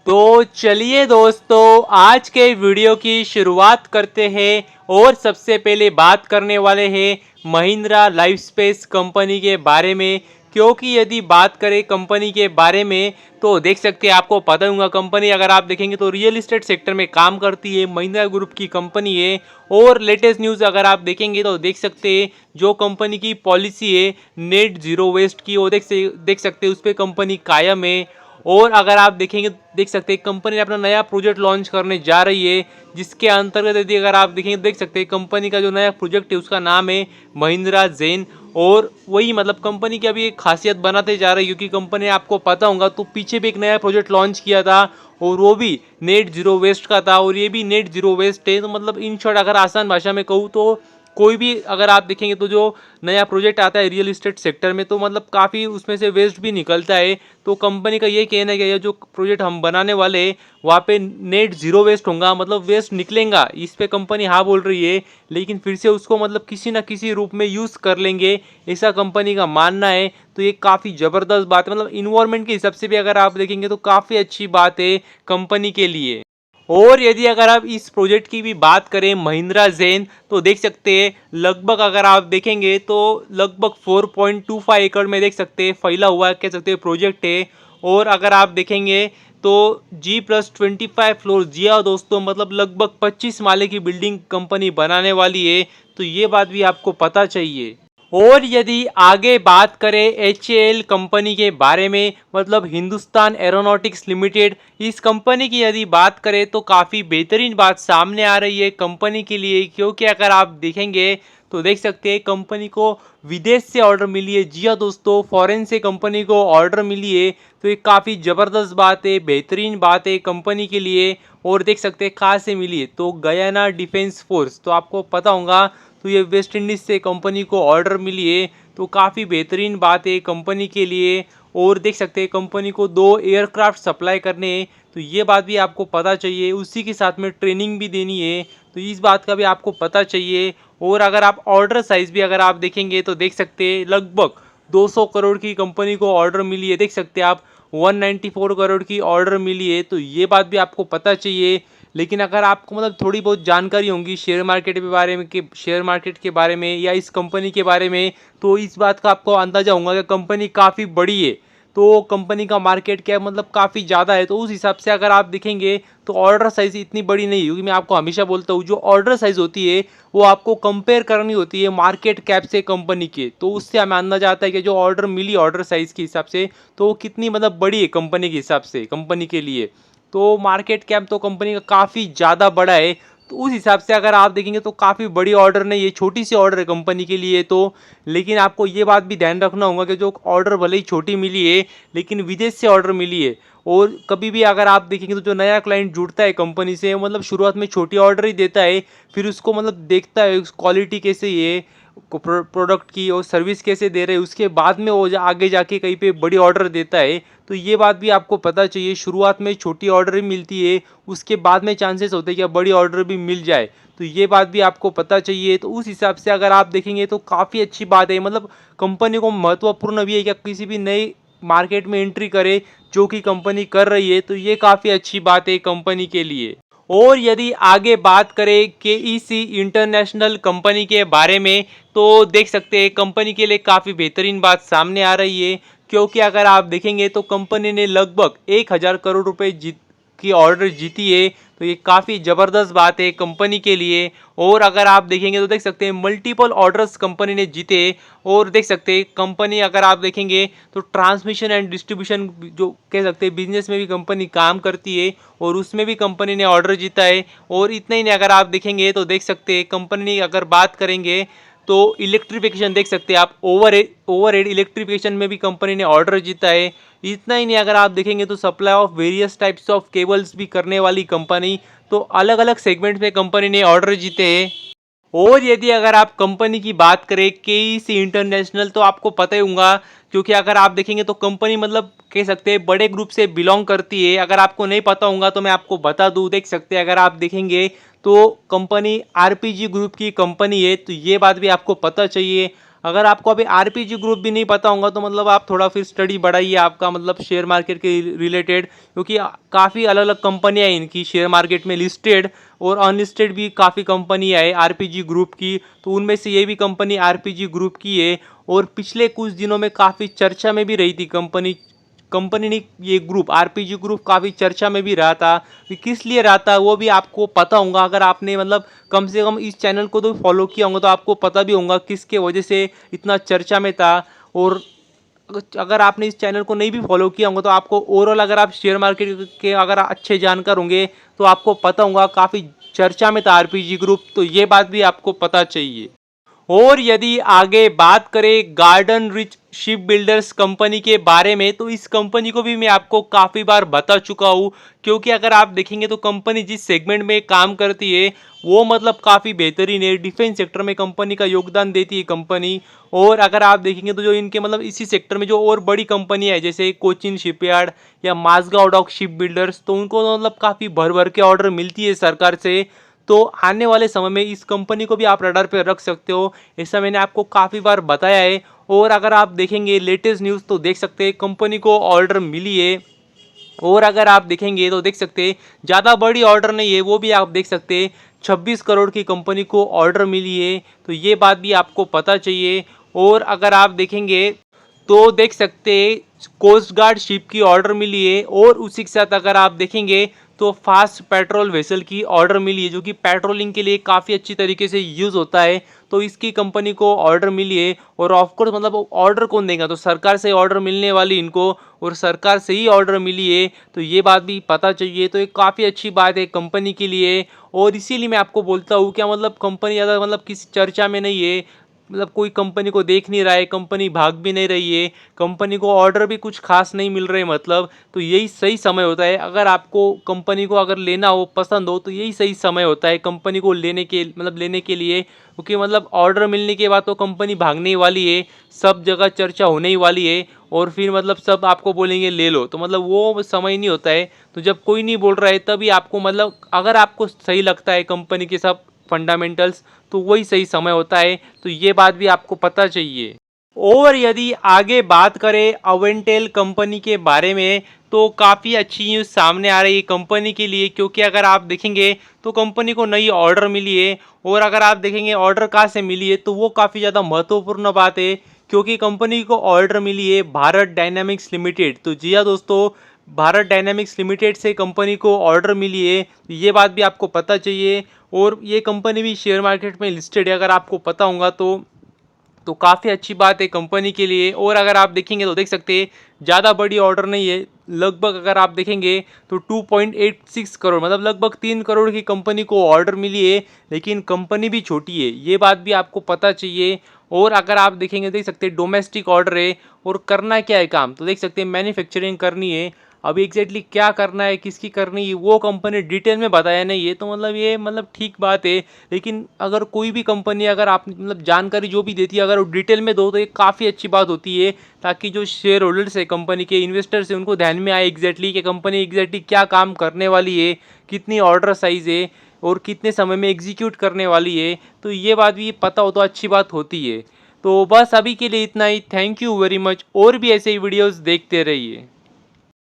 तो चलिए दोस्तों, आज के वीडियो की शुरुआत करते हैं और सबसे पहले बात करने वाले हैं महिंद्रा लाइफस्पेस कंपनी के बारे में। क्योंकि यदि बात करें कंपनी के बारे में तो देख सकते हैं, आपको पता होगा कंपनी अगर आप देखेंगे तो रियल इस्टेट सेक्टर में काम करती है, महिंद्रा ग्रुप की कंपनी है। और लेटेस्ट न्यूज़ अगर आप देखेंगे तो देख सकते हैं जो कंपनी की पॉलिसी है नेट जीरो वेस्ट की, वो देख सकते हैं उस पर कंपनी कायम है। और अगर आप देखेंगे देख सकते हैं कंपनी ने अपना नया प्रोजेक्ट लॉन्च करने जा रही है, जिसके अंतर्गत यदि अगर आप देखेंगे देख सकते हैं कंपनी का जो नया प्रोजेक्ट है उसका नाम है महिंद्रा जेन। और वही मतलब कंपनी की अभी एक खासियत बनाते जा रही है, क्योंकि कंपनी आपको पता होगा तो पीछे भी एक नया प्रोजेक्ट लॉन्च किया था और वो भी नेट जीरो वेस्ट का था, और ये भी नेट जीरो वेस्ट है। तो मतलब इन शॉर्ट अगर आसान भाषा में कहूँ तो कोई भी अगर आप देखेंगे तो जो नया प्रोजेक्ट आता है रियल इस्टेट सेक्टर में तो मतलब काफ़ी उसमें से वेस्ट भी निकलता है। तो कंपनी का ये कहना है कि ये जो प्रोजेक्ट हम बनाने वाले हैं वहाँ पे नेट जीरो वेस्ट होगा, मतलब वेस्ट निकलेगा, इस पे कंपनी हाँ बोल रही है। लेकिन फिर से उसको मतलब किसी ना किसी रूप में यूज़ कर लेंगे, ऐसा कंपनी का मानना है। तो ये काफ़ी ज़बरदस्त बात है, मतलब इन्वायरमेंट के हिसाब से भी अगर आप देखेंगे तो काफ़ी अच्छी बात है कंपनी के लिए। और यदि अगर आप इस प्रोजेक्ट की भी बात करें महिंद्रा जेन, तो देख सकते हैं लगभग अगर आप देखेंगे तो लगभग 4.25 एकड़ में देख सकते हैं फैला हुआ कह सकते हैं प्रोजेक्ट है। और अगर आप देखेंगे तो G+25 फ्लोर, जी हाँ दोस्तों, मतलब लगभग 25 माले की बिल्डिंग कंपनी बनाने वाली है। तो ये बात भी आपको पता चाहिए। और यदि आगे बात करें HAL कंपनी के बारे में, मतलब हिंदुस्तान एरोनॉटिक्स लिमिटेड, इस कंपनी की यदि बात करें तो काफ़ी बेहतरीन बात सामने आ रही है कंपनी के लिए। क्योंकि अगर आप देखेंगे तो देख सकते हैं कंपनी को विदेश से ऑर्डर मिली है, जी हाँ दोस्तों, फॉरेन से कंपनी को ऑर्डर मिली है। तो ये काफ़ी ज़बरदस्त बात है, बेहतरीन बात है कंपनी के लिए। और देख सकते हैं कहाँ से मिली है, तो गयाना डिफेंस फोर्स, तो आपको पता होगा तो ये वेस्ट इंडीज़ से कंपनी को ऑर्डर मिली है। तो काफ़ी बेहतरीन बात है कंपनी के लिए। और देख सकते हैं कंपनी को 2 एयरक्राफ्ट सप्लाई करने हैं, तो ये बात भी आपको पता चाहिए। उसी के साथ में ट्रेनिंग भी देनी है, तो इस बात का भी आपको पता चाहिए। और अगर आप ऑर्डर साइज़ भी अगर आप देखेंगे तो देख सकते हैं लगभग 200 करोड़ की कंपनी को ऑर्डर मिली है, देख सकते हैं आप 194 करोड़ की ऑर्डर मिली है। तो ये बात भी आपको पता चाहिए। लेकिन अगर आपको मतलब थोड़ी बहुत जानकारी होगी शेयर मार्केट के बारे में, कि शेयर मार्केट के बारे में या इस कंपनी के बारे में, तो इस बात का आपको अंदाजा होगा कि कंपनी काफ़ी बड़ी है। तो कंपनी का मार्केट कैप मतलब काफ़ी ज़्यादा है। तो उस हिसाब से अगर आप देखेंगे तो ऑर्डर साइज़ इतनी बड़ी नहीं है, क्योंकि मैं आपको हमेशा बोलता हूँ जो ऑर्डर साइज़ होती है वो आपको कंपेयर करनी होती है मार्केट कैप से कंपनी के। तो उससे हमें अंदाजा आता है कि जो ऑर्डर मिली ऑर्डर साइज़ के हिसाब से तो वो कितनी मतलब बड़ी है कंपनी के हिसाब से कंपनी के लिए। तो मार्केट कैप तो कंपनी का काफ़ी ज़्यादा बड़ा है। तो उस हिसाब से अगर आप देखेंगे तो काफ़ी बड़ी ऑर्डर नहीं है, छोटी सी ऑर्डर है कंपनी के लिए। तो लेकिन आपको ये बात भी ध्यान रखना होगा कि जो ऑर्डर भले ही छोटी मिली है लेकिन विदेश से ऑर्डर मिली है। और कभी भी अगर आप देखेंगे तो जो नया क्लाइंट जुड़ता है कंपनी से, मतलब शुरुआत में छोटी ऑर्डर ही देता है, फिर उसको मतलब देखता है क्वालिटी कैसे ये प्रोडक्ट की और सर्विस कैसे दे रहे हैं, उसके बाद में वो आगे जाके कहीं पे बड़ी ऑर्डर देता है। तो ये बात भी आपको पता चाहिए, शुरुआत में छोटी ऑर्डर ही मिलती है, उसके बाद में चांसेस होते हैं कि बड़ी ऑर्डर भी मिल जाए। तो ये बात भी आपको पता चाहिए। तो उस हिसाब से अगर आप देखेंगे तो काफ़ी अच्छी बात है, मतलब कंपनी को महत्वपूर्ण भी है कि किसी भी नई मार्केट में एंट्री करे जो कि कंपनी कर रही है। तो ये काफ़ी अच्छी बात है कंपनी के लिए। और यदि आगे बात करें KEC इंटरनेशनल कंपनी के बारे में, तो देख सकते हैं कंपनी के लिए काफ़ी बेहतरीन बात सामने आ रही है। क्योंकि अगर आप देखेंगे तो कंपनी ने लगभग 1000 करोड़ रुपए की ऑर्डर जीती है। तो ये काफ़ी ज़बरदस्त बात है कंपनी के लिए। और अगर आप देखेंगे तो देख सकते हैं मल्टीपल ऑर्डर्स कंपनी ने जीते। और देख सकते हैं कंपनी अगर आप देखेंगे तो ट्रांसमिशन एंड डिस्ट्रीब्यूशन जो कह सकते हैं बिजनेस में भी कंपनी काम करती है, और उसमें भी कंपनी ने ऑर्डर जीता है। और इतना ही नहीं, अगर आप देखेंगे तो देख सकते हैं कंपनी अगर बात करेंगे तो इलेक्ट्रिफिकेशन देख सकते हैं आप, ओवरहेड इलेक्ट्रिफिकेशन में भी कंपनी ने ऑर्डर जीता है। इतना ही नहीं, अगर आप देखेंगे तो supply of various types of cables भी करने वाली कंपनी, तो अलग अलग सेगमेंट में कंपनी ने ऑर्डर जीते हैं। और यदि अगर आप कंपनी की बात करें KEC इंटरनेशनल, तो आपको पता ही होगा, क्योंकि अगर आप देखेंगे तो कंपनी मतलब कह सकते हैं बड़े ग्रुप से बिलोंग करती है। अगर आपको नहीं पता होगा तो मैं आपको बता दूं, देख सकते हैं अगर आप देखेंगे तो कंपनी RPG ग्रुप की कंपनी है। तो ये बात भी आपको पता चाहिए। अगर आपको अभी आरपीजी ग्रुप भी नहीं पता होगा तो मतलब आप थोड़ा फिर स्टडी बढ़ाइए आपका मतलब शेयर मार्केट के रिलेटेड, क्योंकि काफ़ी अलग अलग कंपनियाँ हैं इनकी शेयर मार्केट में लिस्टेड और अनलिस्टेड भी काफ़ी कंपनियाँ है आरपीजी ग्रुप की। तो उनमें से ये भी कंपनी आरपीजी ग्रुप की है और पिछले कुछ दिनों में काफ़ी चर्चा में भी रही थी कंपनी। कंपनी ने ये ग्रुप आरपीजी ग्रुप काफ़ी चर्चा में भी रहा था कि किस लिए रहा था वो भी आपको पता होगा। अगर आपने मतलब कम से कम इस चैनल को तो फॉलो किया होगा तो आपको पता भी होगा किसके वजह से इतना चर्चा में था। और अगर आपने इस चैनल को नहीं भी फॉलो किया होगा तो आपको ओवरऑल अगर आप शेयर मार्केट के अगर अच्छे जानकार होंगे तो आपको पता होगा काफ़ी चर्चा में था आरपीजी ग्रुप, तो ये बात भी आपको पता चाहिए। और यदि आगे बात करें garden rich ship builders company के बारे में, तो इस कंपनी को भी मैं आपको काफ़ी बार बता चुका हूँ, क्योंकि अगर आप देखेंगे तो कंपनी जिस सेगमेंट में काम करती है वो मतलब काफ़ी बेहतरीन है। डिफेंस सेक्टर में कंपनी का योगदान देती है कंपनी। और अगर आप देखेंगे तो जो इनके मतलब इसी सेक्टर में जो और बड़ी कंपनी है जैसे कोचिन शिपयार्ड या माजगांव डॉक शिप बिल्डर्स, तो उनको तो मतलब काफ़ी भर भर के ऑर्डर मिलती है सरकार से। तो आने वाले समय में इस कंपनी को भी आप रडार पे रख सकते हो, ऐसा मैंने आपको काफ़ी बार बताया है। और अगर आप देखेंगे लेटेस्ट न्यूज़ तो देख सकते हैं कंपनी को ऑर्डर मिली है। और अगर आप देखेंगे तो देख सकते हैं ज़्यादा बड़ी ऑर्डर नहीं है, वो भी आप देख सकते हैं 26 करोड़ की कंपनी को ऑर्डर मिली है, तो ये बात भी आपको पता चाहिए। और अगर आप देखेंगे तो देख सकते हैं कोस्ट गार्ड शिप की ऑर्डर मिली है और उसी के साथ अगर आप देखेंगे तो फास्ट पेट्रोल वेसल की ऑर्डर मिली है जो कि पेट्रोलिंग के लिए काफ़ी अच्छी तरीके से यूज़ होता है। तो इसकी कंपनी को ऑर्डर मिली है और ऑफकोर्स मतलब ऑर्डर कौन देगा, तो सरकार से ऑर्डर मिलने वाली इनको और सरकार से ही ऑर्डर मिली है, तो ये बात भी पता चाहिए। तो ये काफ़ी अच्छी बात है कंपनी के लिए और इसीलिए मैं आपको बोलता हूँ क्या मतलब कंपनी ज़्यादा मतलब किसी चर्चा में नहीं है, मतलब कोई कंपनी को देख नहीं रहा है, कंपनी भाग भी नहीं रही है, कंपनी को ऑर्डर भी कुछ खास नहीं मिल रहे मतलब। तो यही सही समय होता है अगर आपको कंपनी को अगर लेना हो पसंद हो तो यही सही समय होता है कंपनी को लेने के मतलब लेने के लिए, क्योंकि मतलब ऑर्डर मिलने के बाद तो कंपनी भागने ही वाली है, सब जगह चर्चा होने ही वाली है और फिर मतलब सब आपको बोलेंगे ले लो, तो मतलब वो समय नहीं होता है। तो जब कोई नहीं बोल रहा है तभी आपको मतलब अगर आपको सही लगता है कंपनी के सब फंडामेंटल्स तो वही सही समय होता है, तो ये बात भी आपको पता चाहिए। और यदि आगे बात करें अवेंटेल कंपनी के बारे में तो काफ़ी अच्छी न्यूज़ सामने आ रही है कंपनी के लिए, क्योंकि अगर आप देखेंगे तो कंपनी को नई ऑर्डर मिली है और अगर आप देखेंगे ऑर्डर कहाँ से मिली है तो वो काफ़ी ज़्यादा महत्वपूर्ण बात है, क्योंकि कंपनी को ऑर्डर मिली है भारत डायनामिक्स लिमिटेड। तो जी हाँ दोस्तों, भारत डायनामिक्स लिमिटेड से कंपनी को ऑर्डर मिली है, ये बात भी आपको पता चाहिए। और ये कंपनी भी शेयर मार्केट में लिस्टेड है अगर आपको पता होगा तो काफ़ी अच्छी बात है कंपनी के लिए। और अगर आप देखेंगे तो देख सकते हैं ज़्यादा बड़ी ऑर्डर नहीं है, लगभग अगर आप देखेंगे तो 2.86 करोड़ मतलब लगभग 3 करोड़ की कंपनी को ऑर्डर मिली है, लेकिन कंपनी भी छोटी है, ये बात भी आपको पता चाहिए। और अगर आप देखेंगे देख सकते हैं डोमेस्टिक ऑर्डर है और करना क्या है काम, तो देख सकते हैं मैन्युफैक्चरिंग करनी है। अभी एग्जैक्टली क्या करना है किसकी करनी है वो कंपनी डिटेल में बताया नहीं है, तो मतलब ये मतलब ठीक बात है। लेकिन अगर कोई भी कंपनी अगर आप मतलब जानकारी जो भी देती है अगर वो डिटेल में दो तो ये काफ़ी अच्छी बात होती है, ताकि जो शेयर होल्डर्स है कंपनी के इन्वेस्टर्स है उनको ध्यान में आए एग्जैक्टली कि कंपनी एग्जैक्टली क्या काम करने वाली है, कितनी ऑर्डर साइज़ है और कितने समय में एग्जीक्यूट करने वाली है, तो ये बात भी पता हो तो अच्छी बात होती है। तो बस अभी के लिए इतना ही, थैंक यू वेरी मच, और भी ऐसे ही वीडियोज़ देखते रहिए।